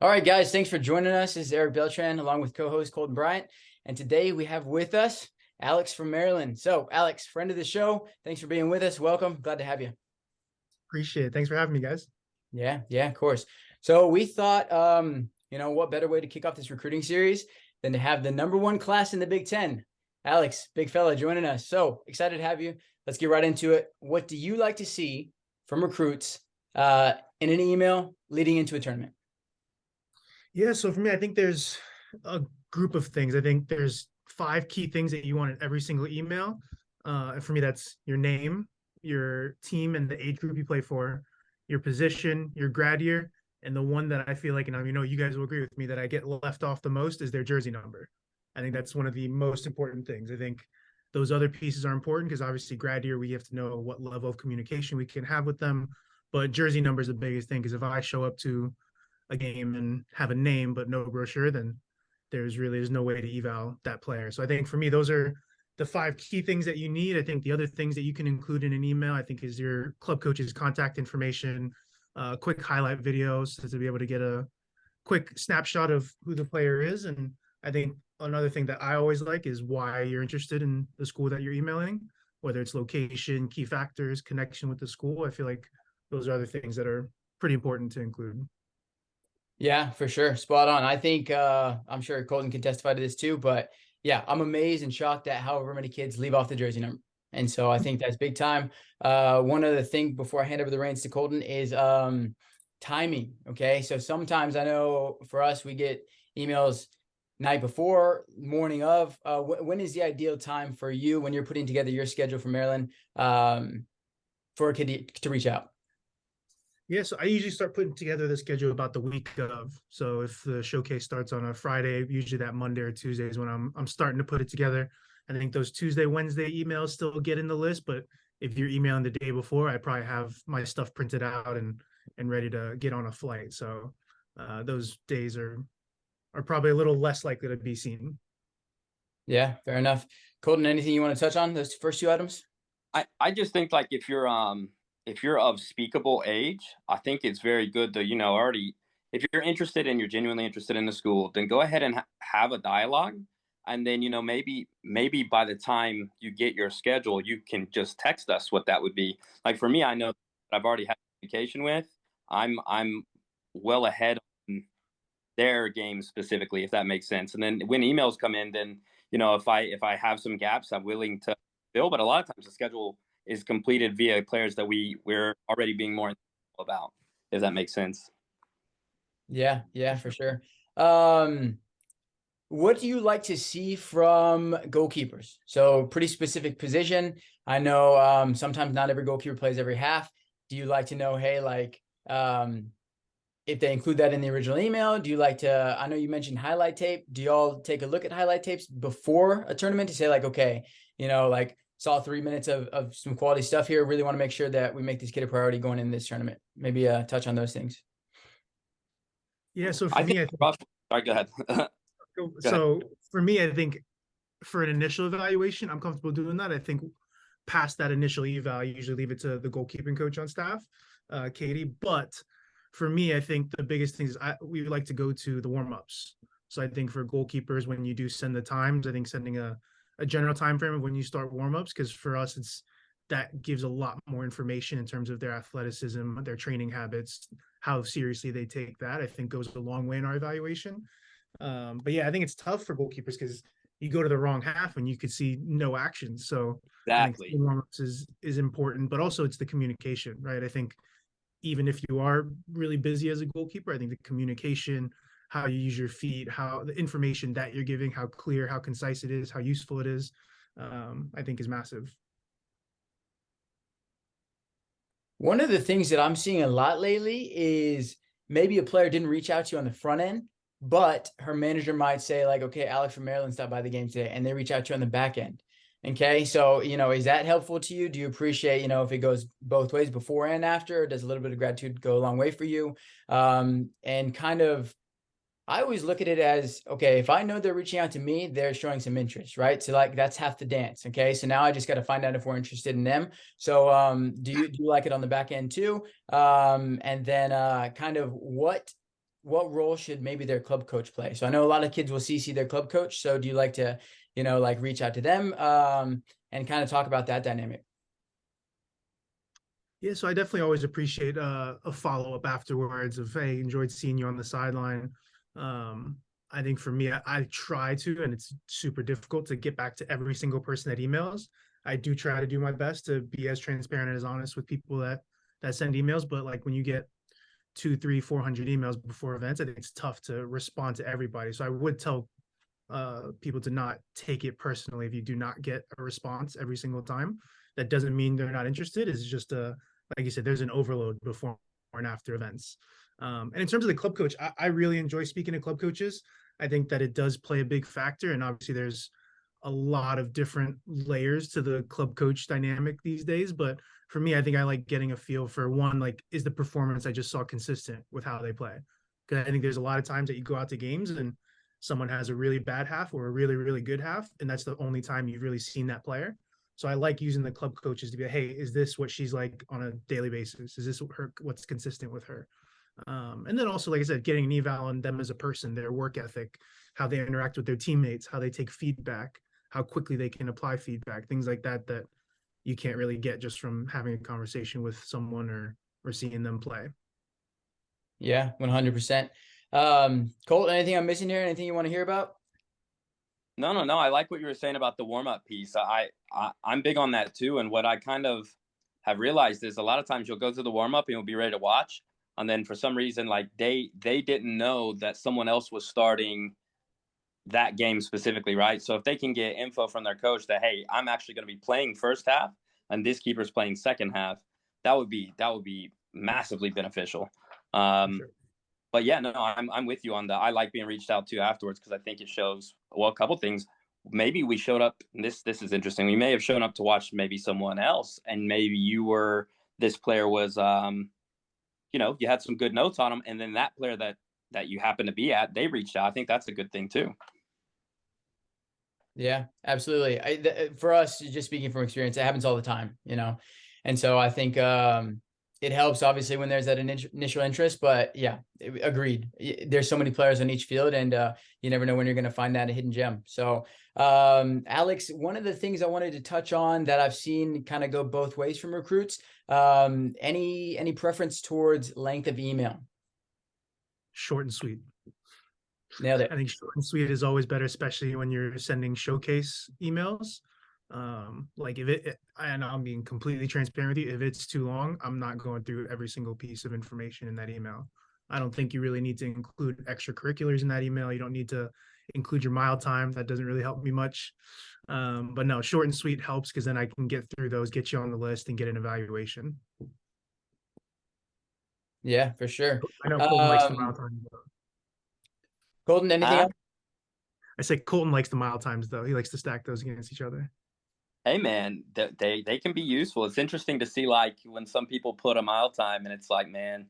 All right, guys, thanks for joining us. This is Eric Beltran along with co-host Colton Bryant. And today we have with us Alex from Maryland. So, Alex, friend of the show, thanks for being with us. Welcome. Glad to have you. Appreciate it. Thanks for having me, guys. Yeah, of course. So we thought, what better way to kick off this recruiting series than to have the number one class in the Big Ten, Alex, big fella, joining us. So excited to have you. Let's get right into it. What do you like to see from recruits in an email leading into a tournament? Yeah, so for me, I think there's a group of things. I think there's five key things that you want in every single email. And for me, that's your name, your team and the age group you play for, your position, your grad year, and the one that I feel like, and I know you guys will agree with me, that I get left off the most is their jersey number. I think that's one of the most important things. I think those other pieces are important because obviously grad year, we have to know what level of communication we can have with them. But jersey number is the biggest thing because if I show up to a game and have a name but no brochure, then there's no way to eval that player. So I think for me, those are the five key things that you need. I think the other things that you can include in an email, I think, is your club coach's contact information, quick highlight videos to be able to get a quick snapshot of who the player is. And I think another thing that I always like is why you're interested in the school that you're emailing, whether it's location, key factors, connection with the school. I feel like those are other things that are pretty important to include. Yeah, for sure. Spot on. I think I'm sure Colton can testify to this too, but yeah, I'm amazed and shocked at however many kids leave off the jersey number. And so I think that's big time. One other thing before I hand over the reins to Colton is timing. Okay. So sometimes I know for us, we get emails night before, morning of. When is the ideal time for you when you're putting together your schedule for Maryland for a kid to reach out? Yeah, so I usually start putting together the schedule about the week of. So if the showcase starts on a Friday, usually that Monday or Tuesday is when I'm starting to put it together. I think those Tuesday, Wednesday emails still get in the list, but if you're emailing the day before, I probably have my stuff printed out and ready to get on a flight. So those days are probably a little less likely to be seen. Yeah, fair enough. Colton, anything you want to touch on those first two items? I just think like if you're of speakable age, I think it's very good to already if you're interested and you're genuinely interested in the school, then go ahead and have a dialogue, and then maybe by the time you get your schedule, you can just text us what that would be. Like for me, I know I've already had communication with. I'm well ahead on their game specifically, if that makes sense. And then when emails come in, then if I have some gaps, I'm willing to fill. But a lot of times the schedule is completed via players that we're already being more about, if that makes sense. Yeah, for sure. What do you like to see from goalkeepers? So pretty specific position. I know sometimes not every goalkeeper plays every half. Do you like to know, hey, like if they include that in the original email? Do you like to, I know you mentioned highlight tape. Do y'all take a look at highlight tapes before a tournament to say like, okay, like saw 3 minutes of some quality stuff here. Really want to make sure that we make this kid a priority going in this tournament. Maybe touch on those things. Yeah, so for I me, think I think Russ, sorry, go ahead. Go ahead. so for me, I think for an initial evaluation, I'm comfortable doing that. I think past that initial eval, I usually leave it to the goalkeeping coach on staff, Katie. But for me, I think the biggest thing is we like to go to the warm ups. So I think for goalkeepers, when you do send the times, I think sending a general time frame of when you start warm ups, because for us, it's that gives a lot more information in terms of their athleticism, their training habits, how seriously they take that. I think goes a long way in our evaluation. But yeah, I think it's tough for goalkeepers because you go to the wrong half and you could see no action. So I think Exactly. warm-ups is important, but also it's the communication, right? I think even if you are really busy as a goalkeeper, I think the communication, how you use your feet, how the information that you're giving, how clear, how concise it is, how useful it is, I think is massive. One of the things that I'm seeing a lot lately is maybe a player didn't reach out to you on the front end, but her manager might say like, okay, Alex from Maryland stopped by the game today, and they reach out to you on the back end. Okay, so is that helpful to you? Do you appreciate if it goes both ways, before and after? Or does a little bit of gratitude go a long way for you? And kind of I always look at it as, okay, if I know they're reaching out to me, they're showing some interest, right? So like that's half the dance. Okay. So now I just got to find out if we're interested in them. So do you like it on the back end too? And then kind of what what role should maybe their club coach play? So I know a lot of kids will CC their club coach. So do you like to, like reach out to them and kind of talk about that dynamic? Yeah, so I definitely always appreciate a follow up afterwards of, hey, enjoyed seeing you on the sideline. I think for me, I try to, and it's super difficult to get back to every single person that emails. I do try to do my best to be as transparent and as honest with people that send emails, but like when you get 2, 3, 400 emails before events, I think it's tough to respond to everybody. So I would tell people to not take it personally if you do not get a response every single time. That doesn't mean they're not interested. It's just like you said, there's an overload before and after events. And in terms of the club coach, I really enjoy speaking to club coaches. I think that it does play a big factor, and obviously there's a lot of different layers to the club coach dynamic these days. But for me, I think I like getting a feel for one, like, is the performance I just saw consistent with how they play? Because I think there's a lot of times that you go out to games and someone has a really bad half or a really, really good half, and that's the only time you've really seen that player. So I like using the club coaches to be, hey, is this what she's like on a daily basis? Is this what's consistent with her? And then also, like I said, getting an eval on them as a person, their work ethic, how they interact with their teammates, how they take feedback, how quickly they can apply feedback, things like that that you can't really get just from having a conversation with someone or seeing them play. Yeah, 100%. Colt, anything I'm missing here? Anything you want to hear about? No. I like what you were saying about the warm up piece. I'm big on that too. And what I kind of have realized is a lot of times you'll go through the warm up and you'll be ready to watch, and then for some reason, like they didn't know that someone else was starting that game specifically, right? So if they can get info from their coach that, hey, I'm actually going to be playing first half and this keeper's playing second half, that would be massively beneficial. Sure. But yeah, no, I'm with you on that. I like being reached out to afterwards because I think it shows, well, a couple things. Maybe we showed up. This is interesting. We may have shown up to watch maybe someone else, and maybe this player was you had some good notes on them, and then that player that you happen to be at, they reached out. I think that's a good thing too. Yeah, absolutely. For us, just speaking from experience, it happens all the time, and so I think it helps obviously when there's that initial interest, but yeah, agreed. There's so many players on each field, and you never know when you're going to find that hidden gem. So, Alex, one of the things I wanted to touch on that I've seen kind of go both ways from recruits, any preference towards length of email? Short and sweet. Nailed it. I think short and sweet is always better, especially when you're sending showcase emails. Like and I'm being completely transparent with you, if it's too long, I'm not going through every single piece of information in that email. I don't think you really need to include extracurriculars in that email. You don't need to include your mile time. That doesn't really help me much. But no, short and sweet helps because then I can get through those, get you on the list, and get an evaluation. Yeah, for sure. I know Colton likes the mile time. Colton, anything else? I say Colton likes the mile times though. He likes to stack those against each other. Hey man, they can be useful. It's interesting to see like when some people put a mile time and it's like, man,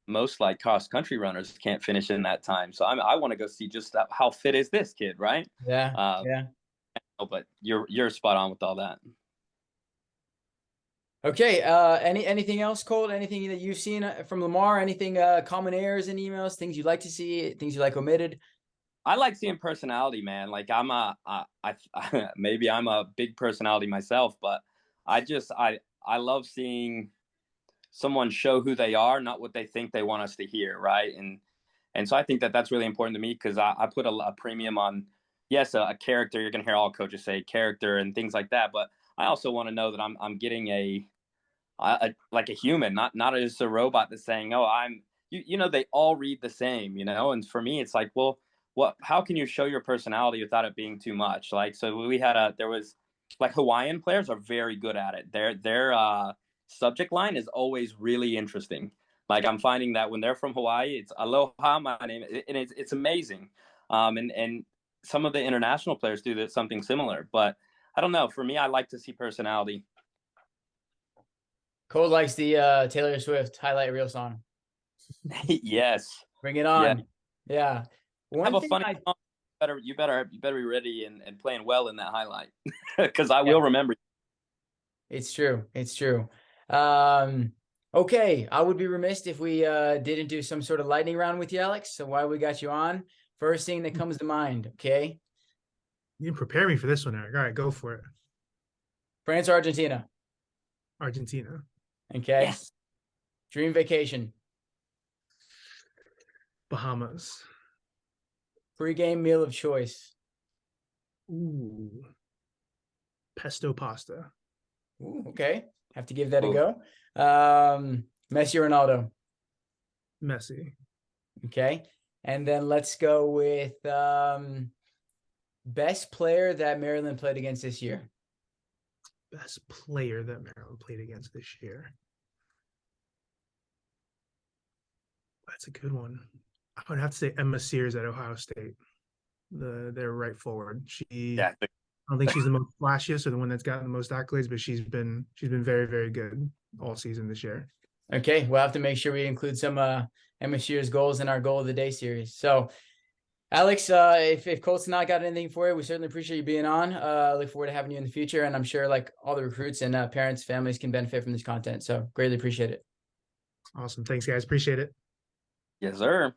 most like cross country runners can't finish in that time. So I want to go see just how fit is this kid, right? Yeah. Yeah. But you're spot on with all that. Okay. Anything else, Colt? Anything that you've seen from Lamar? Anything common errors in emails? Things you'd like to see? Things you like omitted? I like seeing personality, man. Like maybe I'm a big personality myself, but I love seeing someone show who they are, not what they think they want us to hear, right? And so I think that that's really important to me because I put a premium on, yes, a character. You're gonna hear all coaches say character and things like that, but I also want to know that I'm getting a like a human, not just a robot that's saying, oh, they all read the same, and for me it's like, well, how can you show your personality without it being too much? Like, so there was like Hawaiian players are very good at it. Their subject line is always really interesting. Like I'm finding that when they're from Hawaii, it's aloha, my name, and it's amazing. And some of the international players do something similar, but I don't know. For me, I like to see personality. Cole likes the Taylor Swift highlight reel song. Yes. Bring it on. Yeah. One thing song. You better be ready and playing well in that highlight because I will remember. It's true. Okay, I would be remiss if we didn't do some sort of lightning round with you, Alex. So while we got you on, first thing that comes to mind, okay? You didn't prepare me for this one, Eric. All right, go for it. France or Argentina? Argentina. Okay. Yes. Dream vacation. Bahamas. Pre-game meal of choice. Ooh. Pesto pasta. Ooh, okay. Have to give that a Ooh. go. Messi or Ronaldo? Messi. Okay. And then let's go with best player that Maryland played against this year. Best player that Maryland played against this year. That's a good one. I would have to say Emma Sears at Ohio State. Their right forward. Yeah. I don't think she's the most flashiest or the one that's gotten the most accolades, but she's been very, very good all season this year. Okay, we'll have to make sure we include some Emma Shear's goals in our goal of the day series. So, Alex, if Colt's not got anything for you, we certainly appreciate you being on. Look forward to having you in the future, and I'm sure like all the recruits and parents, families can benefit from this content. So, greatly appreciate it. Awesome. Thanks, guys. Appreciate it. Yes, sir.